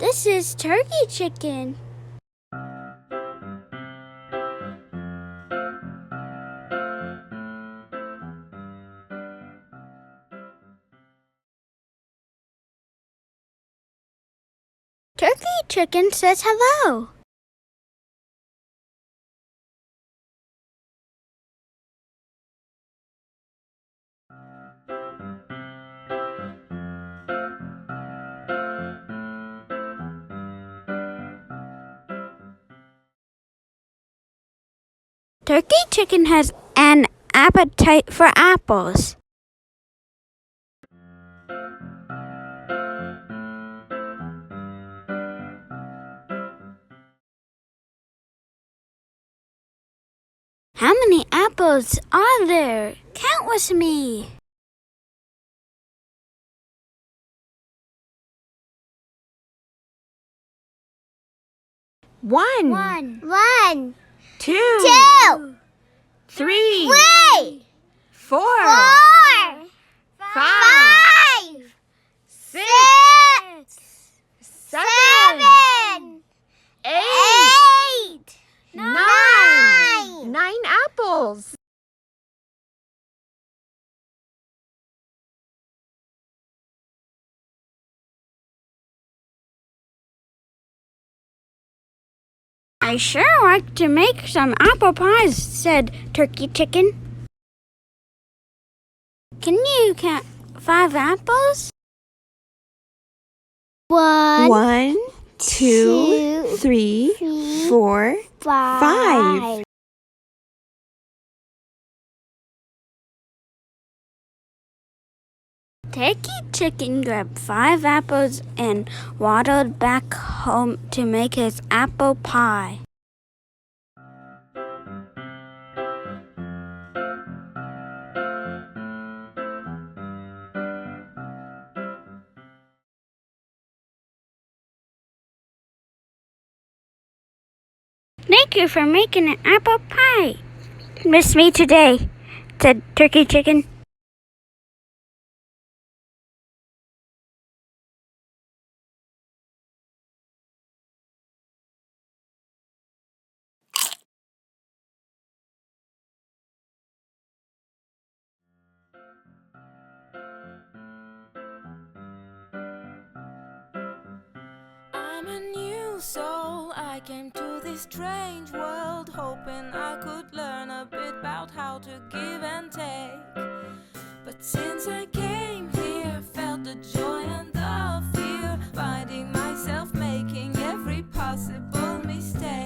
This is turkey chicken. Turkey chicken says hello. Turkey chicken has an appetite for apples. How many apples are there? Count with me. 1, 1, 2, 2, 3, 3, 4, 4, 5, 5, 6, 7, 8, 8, 9. 9 apples. I sure like to make some apple pies, said Turkey Chicken. Can you count 5 apples? 1, 2, 3, 4, 5. Turkey Chicken grabbed 5 apples and waddled back home to make his apple pie. Thank you for making an apple pie. Miss me today, said Turkey Chicken. I'm a new soul, I came to this strange world hoping I could learn a bit about how to give and take. But since I came here, felt the joy and the fear, finding myself making every possible mistake.